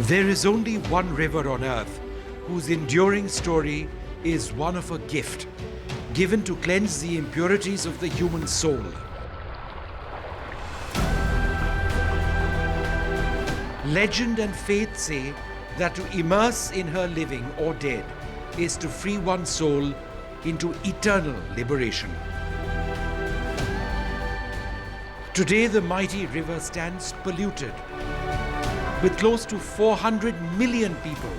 There is only one river on earth whose enduring story is one of a gift given to cleanse the impurities of the human soul. Legend and faith say that to immerse in her living or dead is to free one's soul into eternal liberation. Today, the mighty river stands polluted, with close to 400 million people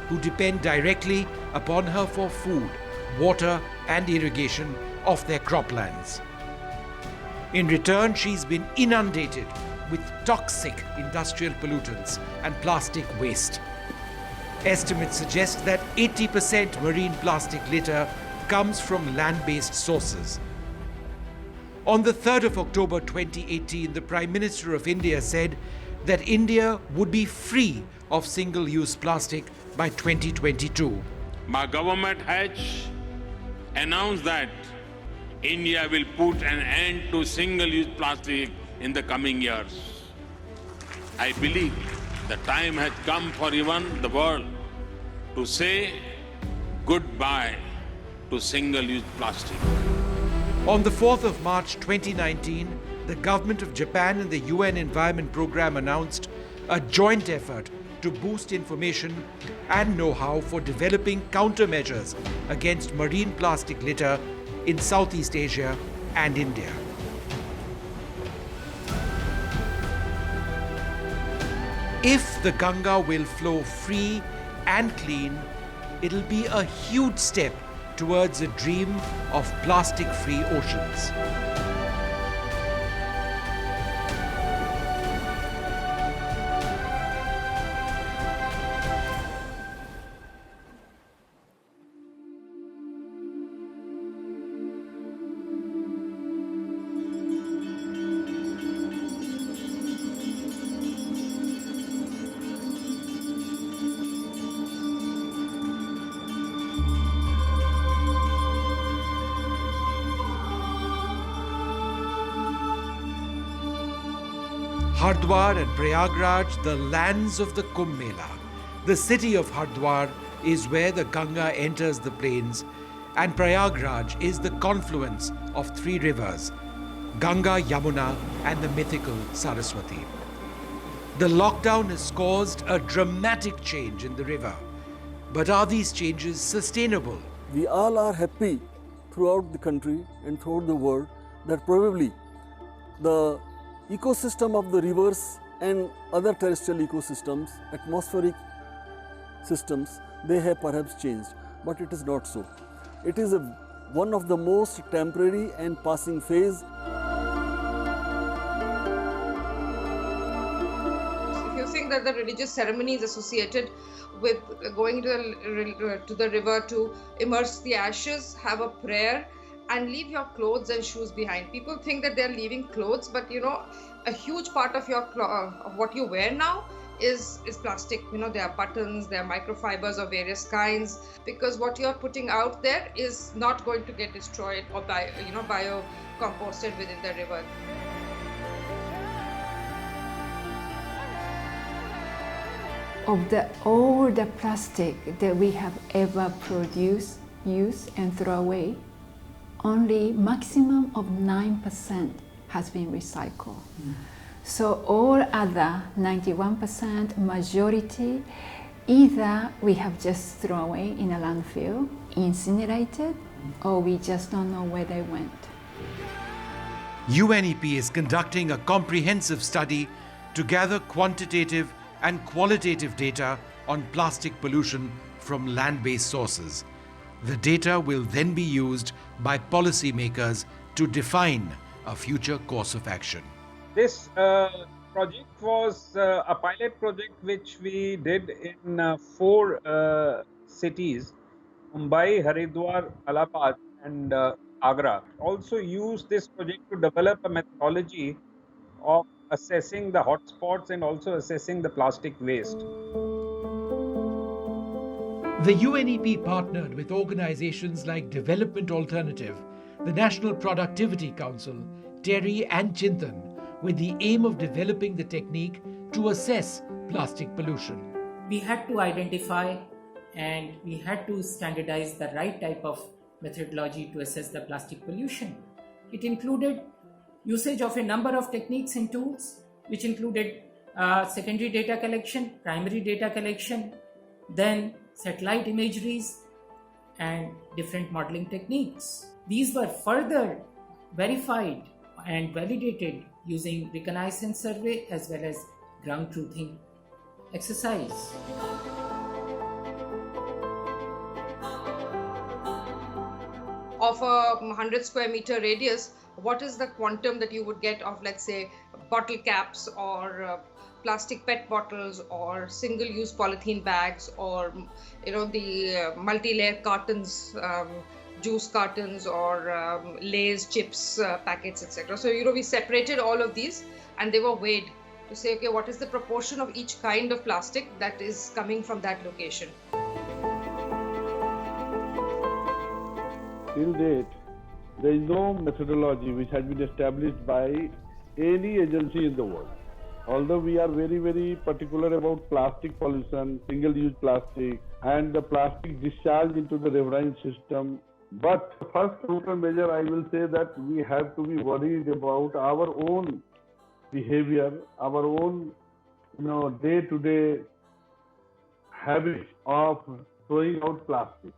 who depend directly upon her for food, water, and irrigation of their croplands. In return, she's been inundated with toxic industrial pollutants and plastic waste. Estimates suggest that 80% marine plastic litter comes from land-based sources. On the 3rd of October 2018, the Prime Minister of India said that India would be free of single-use plastic by 2022. My government has announced that India will put an end to single-use plastic in the coming years. I believe the time has come for even the world to say goodbye to single-use plastic. On the 4th of March 2019, the government of Japan and the UN Environment Programme announced a joint effort to boost information and know-how for developing countermeasures against marine plastic litter in Southeast Asia and India. If the Ganga will flow free and clean, it'll be a huge step towards a dream of plastic-free oceans. Hardwar and Prayagraj, the lands of the Kumbh Mela. The city of Hardwar is where the Ganga enters the plains, and Prayagraj is the confluence of three rivers, Ganga, Yamuna, and the mythical Saraswati. The lockdown has caused a dramatic change in the river. But are these changes sustainable? We all are happy throughout the country and throughout the world that probably the ecosystem of the rivers and other terrestrial ecosystems, atmospheric systems, they have perhaps changed, but it is not so. It is one of the most temporary and passing phase. If you think that the religious ceremonies associated with going to the river to immerse the ashes, have a prayer, and leave your clothes and shoes behind. People think that they're leaving clothes, but a huge part of your of what you wear now is plastic. There are buttons, there are microfibers of various kinds, because what you're putting out there is not going to get destroyed or biocomposted within the river. Of all the plastic that we have ever produced, used, and throw away, only maximum of 9% has been recycled. So all other 91%, majority, either we have just thrown away in a landfill, incinerated, or we just don't know where they went. UNEP is conducting a comprehensive study to gather quantitative and qualitative data on plastic pollution from land-based sources. The data will then be used by policymakers to define a future course of action. This project was a pilot project which we did in 4 cities, Mumbai, Haridwar, Allahabad, and Agra. Also used this project to develop a methodology of assessing the hotspots and also assessing the plastic waste. The UNEP partnered with organizations like Development Alternative, the National Productivity Council, TERI and Chintan, with the aim of developing the technique to assess plastic pollution. we had to identify and we had to standardize the right type of methodology to assess the plastic pollution. It included usage of a number of techniques and tools, which included secondary data collection, primary data collection, then satellite imageries, and different modeling techniques. These were further verified and validated using reconnaissance survey as well as ground truthing exercise. Of a 100 square meter radius, what is the quantum that you would get of, let's say, bottle caps or plastic PET bottles or single-use polythene bags, or the multi-layer cartons, juice cartons, or Lay's chips packets, etc. So we separated all of these and they were weighed to say, okay, what is the proportion of each kind of plastic that is coming from that location. Till date, there is no methodology which has been established by any agency in the world. Although we are very, very particular about plastic pollution, single-use plastic, and the plastic discharge into the riverine system, but the first countermeasure, I will say that we have to be worried about our own behavior, our own, day-to-day habit of throwing out plastic.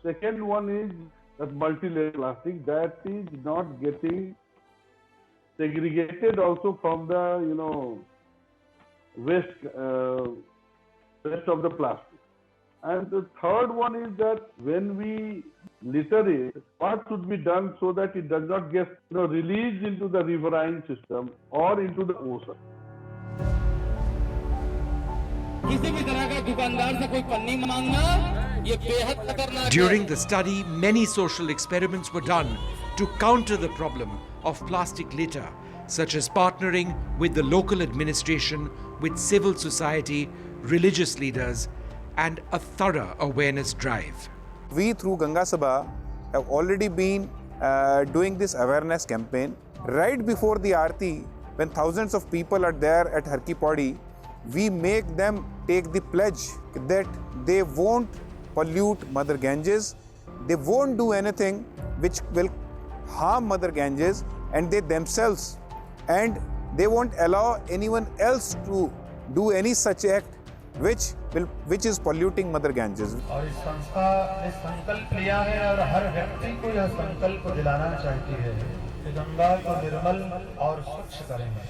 Second one is that multi-layer plastic that is not getting segregated also from the waste of the plastic. And the third one is that when we litter it, what should be done so that it does not get released into the riverine system or into the ocean. During the study, many social experiments were done to counter the problem of plastic litter, such as partnering with the local administration, with civil society, religious leaders, and a thorough awareness drive. We through Ganga Sabha have already been doing this awareness campaign. Right before the Aarti, when thousands of people are there at Har Ki Pauri, we make them take the pledge that they won't pollute Mother Ganges, they won't do anything which will harm Mother Ganges and they themselves, and they won't allow anyone else to do any such act which is polluting Mother Ganges. और इस संस्था ने संकल्प लिया है और हर व्यक्ति को यह संकल्प दिलाना चाहती है कि गंगा को निर्मल और स्वच्छ करेंगे।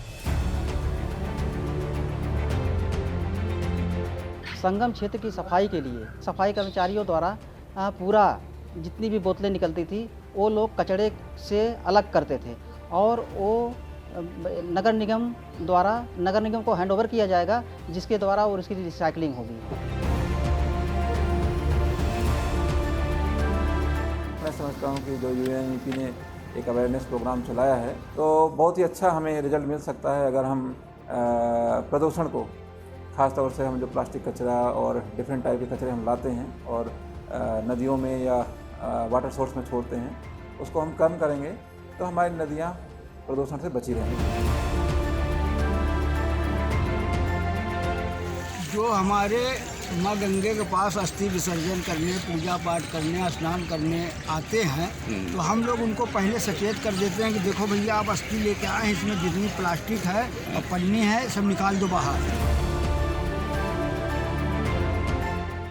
संगम क्षेत्र की सफाई के लिए सफाई कर्मचारियों द्वारा पूरा जितनी भी बोतलें निकलती थी वो लोग कचड़े से अलग करते थे और वो नगर निगम को हैंडओवर किया जाएगा, जिसके द्वारा और इसकी रिसाइकलिंग होगी। मैं समझता हूँ कि जो UNEP ने एक अवेयरनेस प्रोग्राम चलाया है तो बहुत ही अच्छा हमें रिजल्ट मिल सकता है अगर हम प्रदूषण को, ख़ास तौर से हम जो प्लास्टिक कचरा और डिफरेंट टाइप के कचरे हम लाते हैं और नदियों में या वाटर सोर्स में छोड़ते हैं, उसको हम कम करेंगे तो हमारी नदियाँ प्रदूषण से बची रहेंगी। जो हमारे माँ गंगे के पास अस्थि विसर्जन करने, पूजा पाठ करने, स्नान करने आते हैं तो हम लोग उनको पहले सचेत कर देते हैं कि देखो भैया आप अस्थि लेके आए, इसमें जितनी प्लास्टिक है और पन्नी है सब निकाल दो बाहर।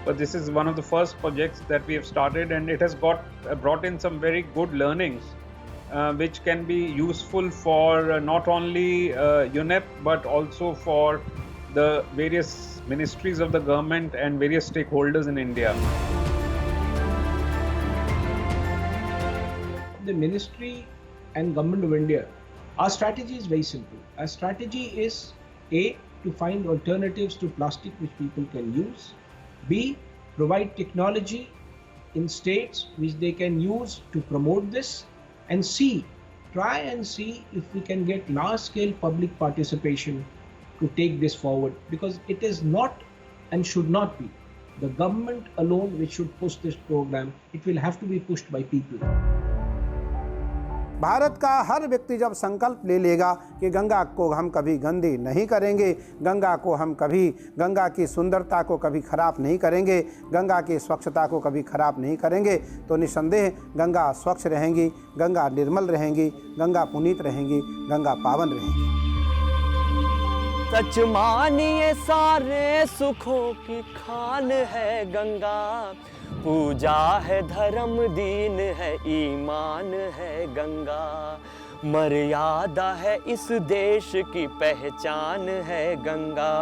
But this is one of the first projects that we have started, and it has brought in some very good learnings which can be useful for not only UNEP but also for the various ministries of the government and various stakeholders in India. The ministry and government of India, our strategy is very simple. Our strategy is A, to find alternatives to plastic which people can use. B, provide technology in states which they can use to promote this. And C, try and see if we can get large-scale public participation to take this forward, because it is not and should not be the government alone which should push this program. It will have to be pushed by people. Bharat का हर व्यक्ति जब संकल्प ले लेगा कि गंगा को हम कभी गंदी नहीं करेंगे, गंगा को हम कभी, गंगा की सुंदरता को कभी खराब नहीं करेंगे, गंगा की स्वच्छता को कभी खराब नहीं करेंगे, तो निस्संदेह गंगा स्वच्छ रहेंगी, गंगा निर्मल रहेंगी, गंगा पुनीत रहेंगी, गंगा पावन रहेंगी। सच मानिए सारे सुखों की खान है गंगा, पूजा है धर्म दीन है ईमान है गंगा, मर्यादा है इस देश की पहचान है गंगा।